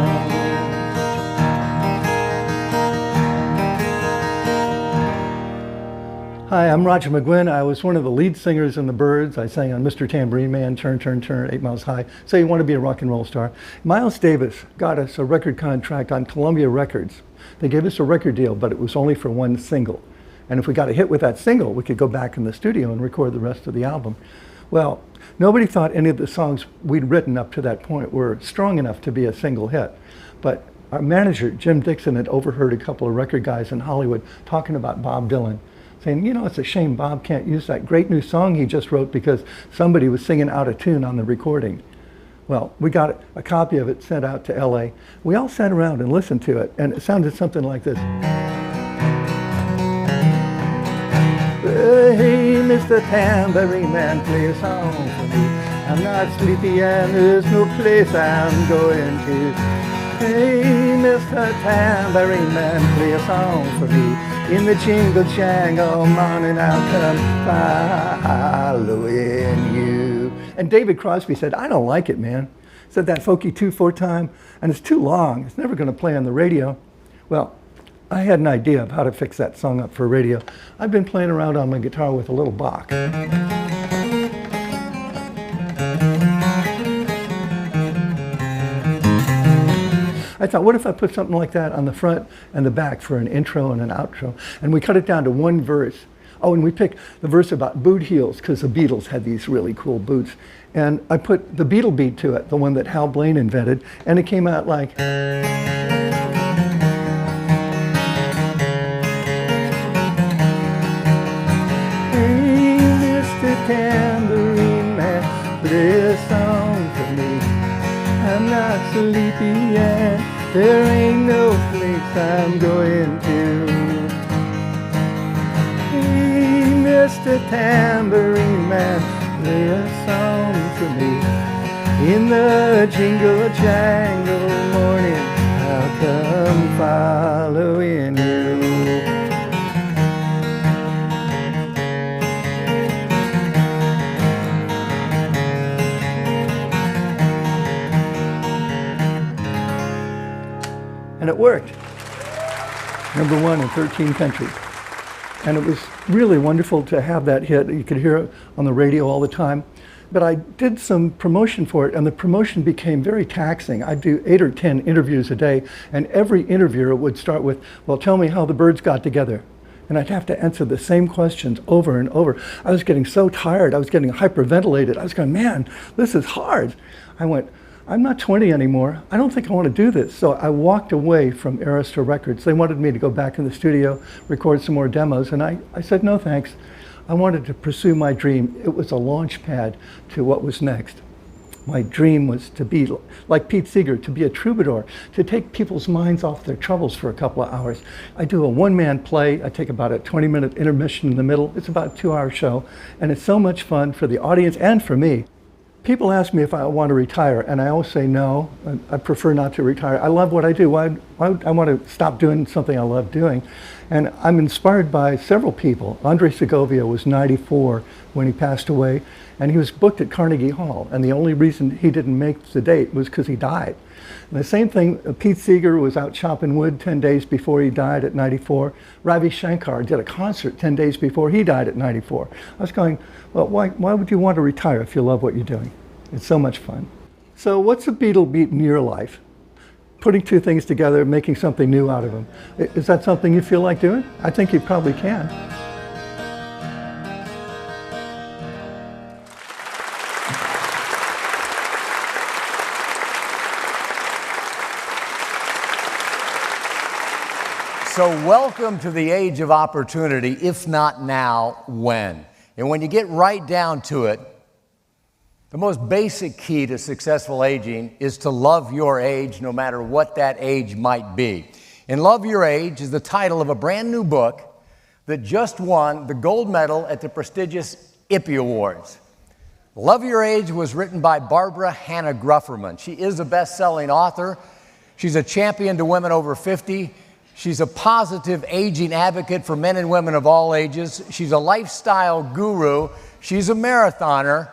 Hi, I'm Roger McGuinn. I was one of the lead singers in the Byrds. I sang on Mr. Tambourine Man, Turn, Turn, Turn, 8 Miles High. So you want to be a rock and roll star. Miles Davis got us a record contract on Columbia Records. They gave us a record deal, but it was only for one single. And if we got a hit with that single, we could go back in the studio and record the rest of the album. Well, nobody thought any of the songs we'd written up to that point were strong enough to be a single hit. But our manager, Jim Dixon, had overheard a couple of record guys in Hollywood talking about Bob Dylan, saying, you know, it's a shame Bob can't use that great new song he just wrote because somebody was singing out of tune on the recording. Well, we got a copy of it sent out to LA. We all sat around and listened to it, and it sounded something like this. Hey, Mr. Tambourine Man, play a song for me. I'm not sleepy and there's no place I'm going to. Hey, Mr. Tambourine Man, play a song for me. In the jingle jangle morning, I'll come following you. And David Crosby said, I don't like it, man. Said that folky 2/4 time, and it's too long. It's never going to play on the radio. Well, I had an idea of how to fix that song up for radio. I've been playing around on my guitar with a little Bach. I thought, what if I put something like that on the front and the back for an intro and an outro? And we cut it down to one verse. Oh, and we picked the verse about boot heels because the Beatles had these really cool boots. And I put the Beatle beat to it, the one that Hal Blaine invented, and it came out like... Hey, Mr. Tambourine Man, play a song for me. I'm not sleepy yet, there ain't no place I'm going to. Hey, Mr. Tambourine Man, play a song for me. In the jingle jangle morning, I'll come following you. And it worked. #1 in 13 countries. And it was really wonderful to have that hit. You could hear it on the radio all the time. But I did some promotion for it, and the promotion became very taxing. I'd do 8 or 10 interviews a day, and every interviewer would start with, well, tell me how the birds got together. And I'd have to answer the same questions over and over. I was getting so tired. I was getting hyperventilated. I was going, man, this is hard. I went, I'm not 20 anymore. I don't think I want to do this. So I walked away from Arista Records. They wanted me to go back in the studio, record some more demos, and I said, no thanks. I wanted to pursue my dream. It was a launch pad to what was next. My dream was to be like Pete Seeger, to be a troubadour, to take people's minds off their troubles for a couple of hours. I do a one-man play. I take about a 20-minute intermission in the middle. It's about a 2-hour show, and it's so much fun for the audience and for me. People ask me if I want to retire, and I always say no. I prefer not to retire. I love what I do. Why I want to stop doing something I love doing? And I'm inspired by several people. Andre Segovia was 94 when he passed away, and he was booked at Carnegie Hall, and the only reason he didn't make the date was because he died. And the same thing, Pete Seeger was out chopping wood 10 days before he died at 94. Ravi Shankar did a concert 10 days before he died at 94. I was going, well, why would you want to retire if you love what you're doing? It's so much fun. So what's a Beatle beat in your life? Putting two things together, making something new out of them. Is that something you feel like doing? I think you probably can. So welcome to the age of opportunity, if not now, when? And when you get right down to it, the most basic key to successful aging is to love your age, no matter what that age might be. And Love Your Age is the title of a brand new book that just won the gold medal at the prestigious IPPY Awards. Love Your Age was written by Barbara Hannah Grufferman. She is a best-selling author. She's a champion to women over 50. She's a positive aging advocate for men and women of all ages. She's a lifestyle guru. She's a marathoner.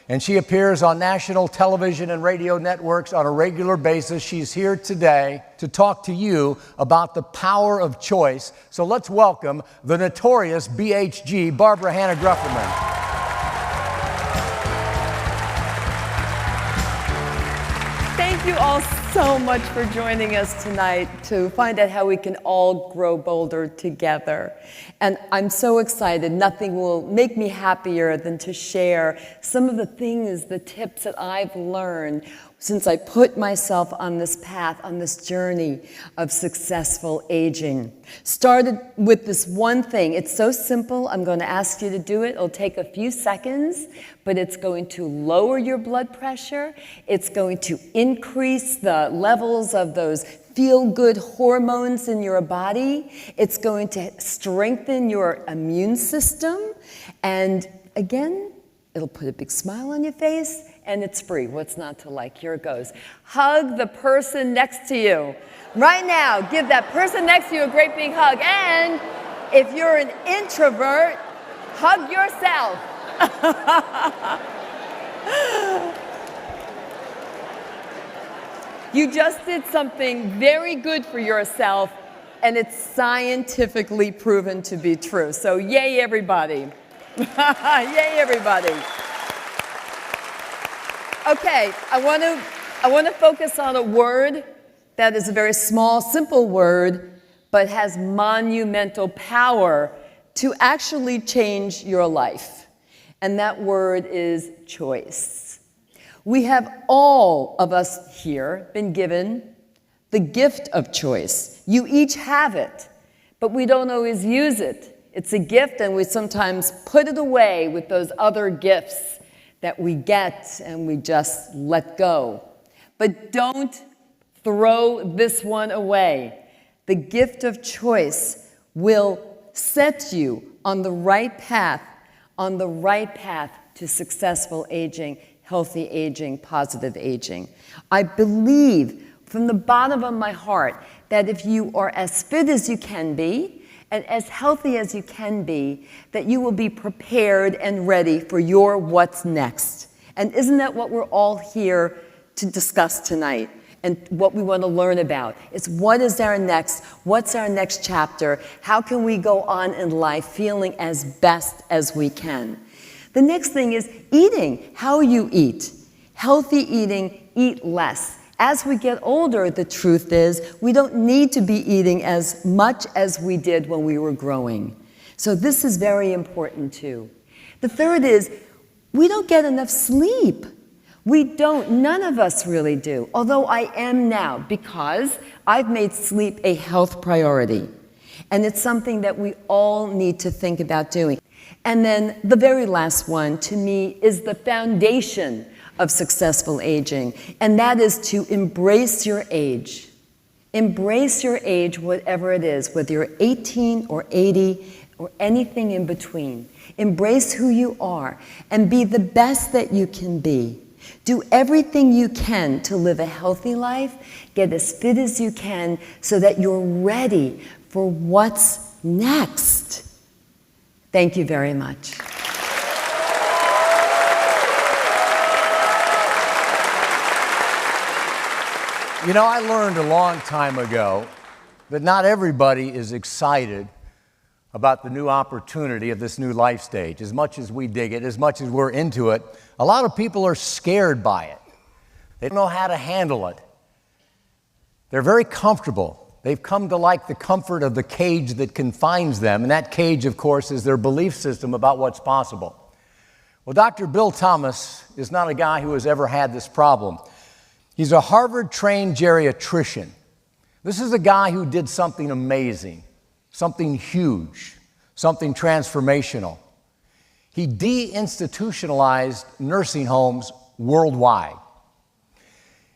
And she appears on national television and radio networks on a regular basis. She's here today to talk to you about the power of choice. So let's welcome the notorious BHG, Barbara Hannah Grufferman. Thank you all so much for joining us tonight to find out how we can all grow bolder together. And I'm so excited. Nothing will make me happier than to share some of the things, the tips that I've learned since I put myself on this path, on this journey of successful aging. Started with this one thing. It's so simple. I'm going to ask you to do it. It'll take a few seconds, but it's going to lower your blood pressure. It's going to increase the levels of those feel-good hormones in your body. It's going to strengthen your immune system. And again, it'll put a big smile on your face, and it's free. What's not to like? Here it goes. Hug the person next to you. Right now, give that person next to you a great big hug, and If you're an introvert, hug yourself. You just did something very good for yourself, and it's scientifically proven to be true. So yay, everybody. Yay, everybody. Okay, I want to focus on a word that is a very small, simple word, but has monumental power to actually change your life. And that word is choice. We have, all of us here, been given the gift of choice. You each have it, but we don't always use it. It's a gift, and we sometimes put it away with those other gifts that we get and we just let go. But don't throw this one away. The gift of choice will set you on the right path to successful aging, healthy aging, positive aging. I believe from the bottom of my heart that if you are as fit as you can be and as healthy as you can be, that you will be prepared and ready for your what's next. And isn't that what we're all here to discuss tonight? And what we want to learn about is what is our next, what's our next chapter? How can we go on in life feeling as best as we can? The next thing is eating, how you eat. Healthy eating, eat less. As we get older, the truth is we don't need to be eating as much as we did when we were growing. So this is very important too. The third is we don't get enough sleep. We don't, none of us really do, although I am now, because I've made sleep a health priority. And it's something that we all need to think about doing. And then the very last one, to me, is the foundation of successful aging, and that is to embrace your age. Embrace your age, whatever it is, whether you're 18 or 80 or anything in between. Embrace who you are and be the best that you can be. Do everything you can to live a healthy life, get as fit as you can so that you're ready for what's next. Thank you very much. You know, I learned a long time ago that not everybody is excited about the new opportunity of this new life stage. As much as we dig it, as much as we're into it, a lot of people are scared by it. They don't know how to handle it. They're very comfortable. They've come to like the comfort of the cage that confines them, and that cage, of course, is their belief system about what's possible. Well, Dr. Bill Thomas is not a guy who has ever had this problem. He's a Harvard-trained geriatrician. This is a guy who did something amazing, something huge, something transformational. He deinstitutionalized nursing homes worldwide.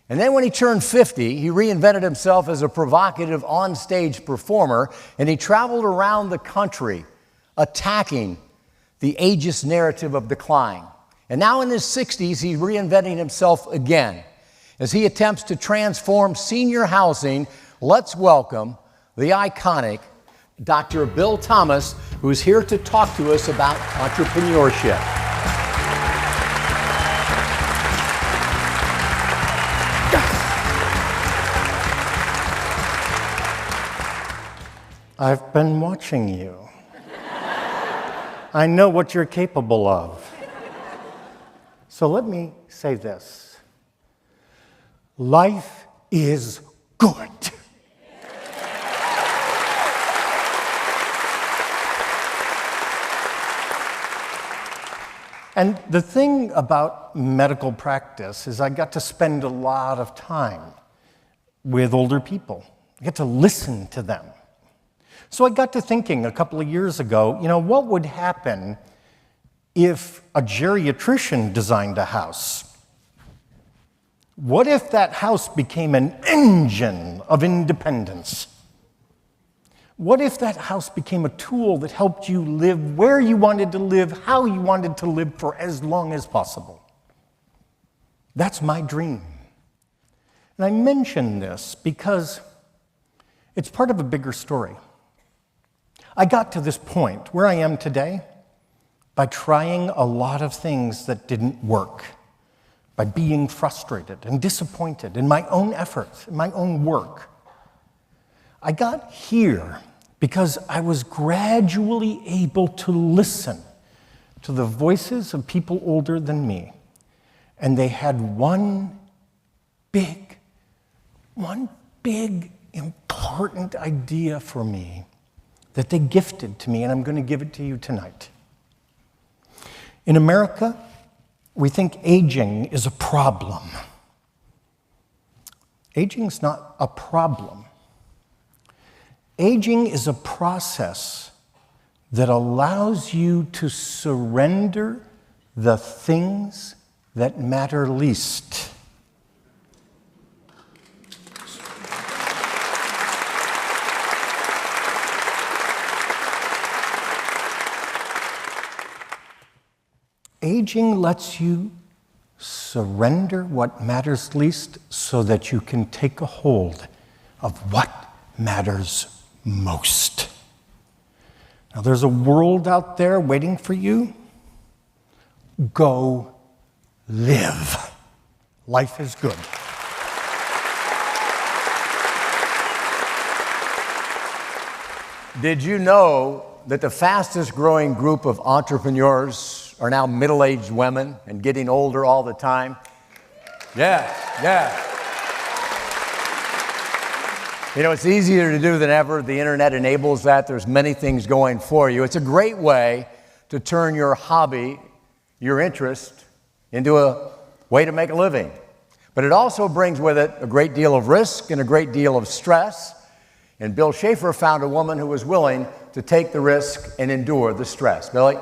And then when he turned 50, he reinvented himself as a provocative on-stage performer, and he traveled around the country attacking the ageist narrative of decline. And now in his 60s, he's reinventing himself again. As he attempts to transform senior housing, let's welcome the iconic Dr. Bill Thomas, who is here to talk to us about entrepreneurship. I've been watching you. I know what you're capable of. So let me say this. Life is good. And the thing about medical practice is I got to spend a lot of time with older people. I get to listen to them. So I got to thinking a couple of years ago, what would happen if a geriatrician designed a house? What if that house became an engine of independence? What if that house became a tool that helped you live where you wanted to live, how you wanted to live for as long as possible? That's my dream. And I mention this because it's part of a bigger story. I got to this point where I am today by trying a lot of things that didn't work, by being frustrated and disappointed in my own efforts, in my own work. I got here because I was gradually able to listen to the voices of people older than me, and they had one big, important idea for me that they gifted to me, and I'm going to give it to you tonight. In America, we think aging is a problem. Aging's not a problem. Aging is a process that allows you to surrender the things that matter least. Aging lets you surrender what matters least so that you can take a hold of what matters most. Now, there's a world out there waiting for you. Go live. Life is good. Did you know that the fastest growing group of entrepreneurs are now middle-aged women and getting older all the time? Yeah. You know, it's easier to do than ever. The internet enables that. There's many things going for you. It's a great way to turn your hobby, your interest, into a way to make a living. But it also brings with it a great deal of risk and a great deal of stress. And Bill Schaefer found a woman who was willing to take the risk and endure the stress. Billy?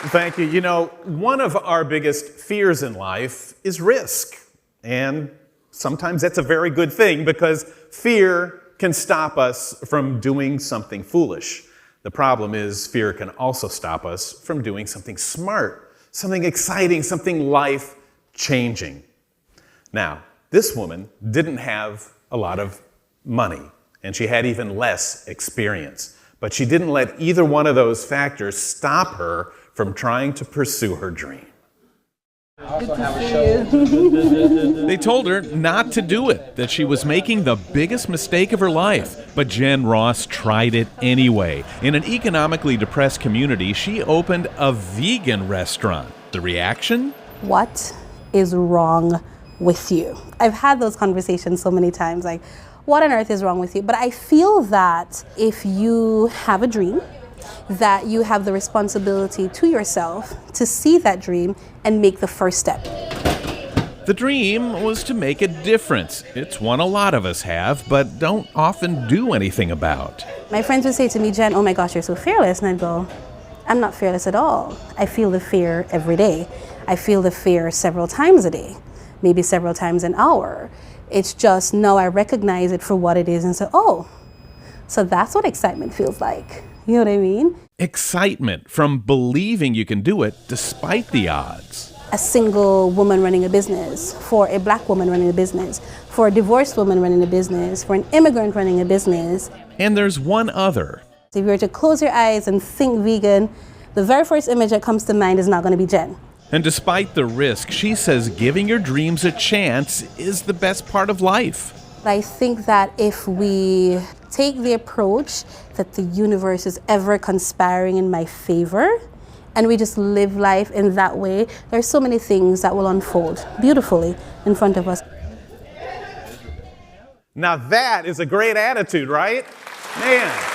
Thank you. You know, one of our biggest fears in life is risk. And sometimes that's a very good thing because fear can stop us from doing something foolish. The problem is fear can also stop us from doing something smart, something exciting, something life-changing. Now, this woman didn't have a lot of money, and she had even less experience. But she didn't let either one of those factors stop her from trying to pursue her dream. They told her not to do it, that she was making the biggest mistake of her life. But Jen Ross tried it anyway. In an economically depressed community, she opened a vegan restaurant. The reaction? What is wrong with you? I've had those conversations so many times, like, what on earth is wrong with you? But I feel that if you have a dream, that you have the responsibility to yourself to see that dream and make the first step. The dream was to make a difference. It's one a lot of us have, but don't often do anything about. My friends would say to me, Jen, oh my gosh, you're so fearless. And I'd go, I'm not fearless at all. I feel the fear every day. I feel the fear several times a day, maybe several times an hour. It's just, no, I recognize it for what it is and say, oh, so that's what excitement feels like. You know what I mean? Excitement from believing you can do it despite the odds. A single woman running a business, for a black woman running a business, for a divorced woman running a business, for an immigrant running a business. And there's one other. If you were to close your eyes and think vegan, the very first image that comes to mind is not going to be Jen. And despite the risk, she says giving your dreams a chance is the best part of life. I think that if we take the approach that the universe is ever conspiring in my favor, and we just live life in that way, there's so many things that will unfold beautifully in front of us. Now that is a great attitude, right? Man.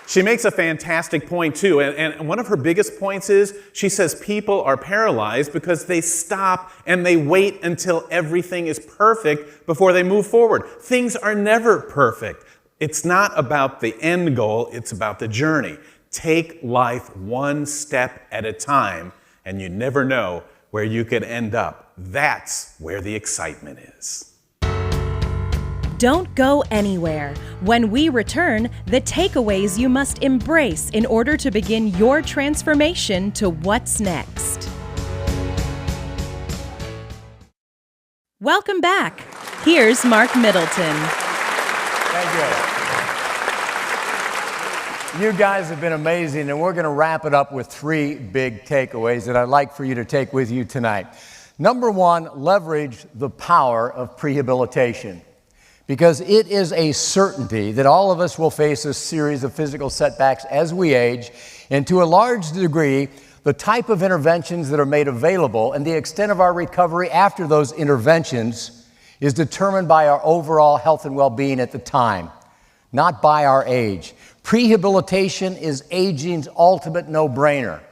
She makes a fantastic point too, and one of her biggest points is she says people are paralyzed because they stop and they wait until everything is perfect before they move forward. Things are never perfect. It's not about the end goal, it's about the journey. Take life one step at a time, and you never know where you could end up. That's where the excitement is. Don't go anywhere. When we return, the takeaways you must embrace in order to begin your transformation to what's next. Welcome back. Here's Mark Middleton. Thank you. You guys have been amazing, and we're going to wrap it up with 3 big takeaways that I'd like for you to take with you tonight. Number 1, leverage the power of prehabilitation, because it is a certainty that all of us will face a series of physical setbacks as we age, and to a large degree, the type of interventions that are made available and the extent of our recovery after those interventions is determined by our overall health and well-being at the time, not by our age. Prehabilitation is aging's ultimate no-brainer.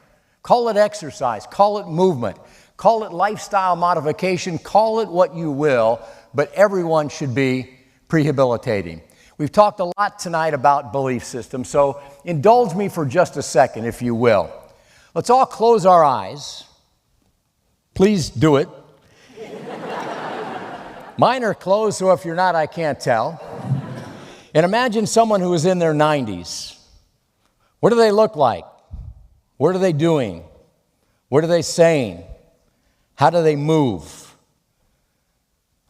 Call it exercise, call it movement, call it lifestyle modification, call it what you will, but everyone should be prehabilitating. We've talked a lot tonight about belief systems, so indulge me for just a second, if you will. Let's all close our eyes. Please do it. Mine are closed, so if you're not, I can't tell. And imagine someone who is in their 90s. What do they look like? What are they doing? What are they saying? How do they move?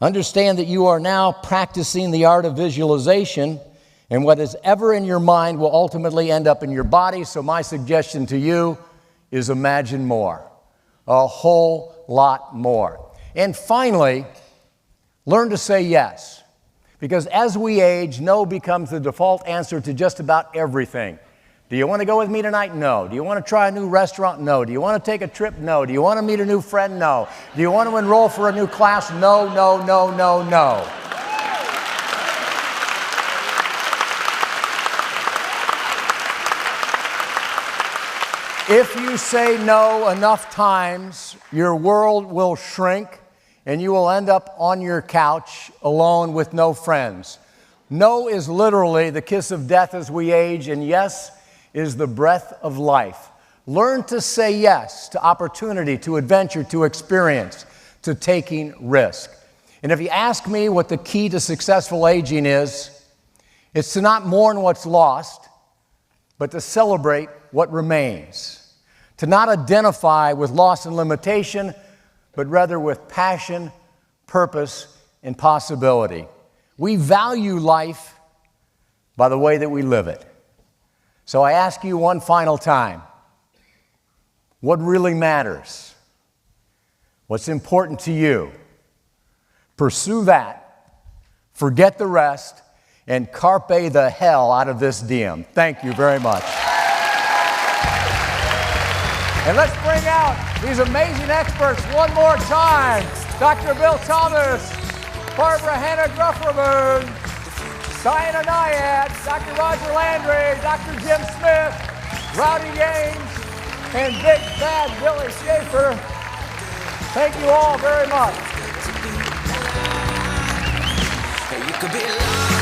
Understand that you are now practicing the art of visualization, and what is ever in your mind will ultimately end up in your body. So my suggestion to you is imagine more, a whole lot more. And finally, learn to say yes, because as we age, no becomes the default answer to just about everything. Do you want to go with me tonight? No. Do you want to try a new restaurant? No. Do you want to take a trip? No. Do you want to meet a new friend? No. Do you want to enroll for a new class? No, no, no, no, no. If you say no enough times, your world will shrink and you will end up on your couch alone with no friends. No is literally the kiss of death as we age, and yes is the breath of life. Learn to say yes to opportunity, to adventure, to experience, to taking risk. And if you ask me what the key to successful aging is, it's to not mourn what's lost, but to celebrate what remains. To not identify with loss and limitation, but rather with passion, purpose, and possibility. We value life by the way that we live it. So I ask you one final time, what really matters? What's important to you? Pursue that, forget the rest, and carpe the hell out of this diem. Thank you very much. And let's bring out these amazing experts one more time. Dr. Bill Thomas, Barbara Hannah Grufferman, Diana Nyad, Dr. Roger Landry, Dr. Jim Smith, Rowdy Gaines, and Big Bad Billy Schaefer. Thank you all very much. You could be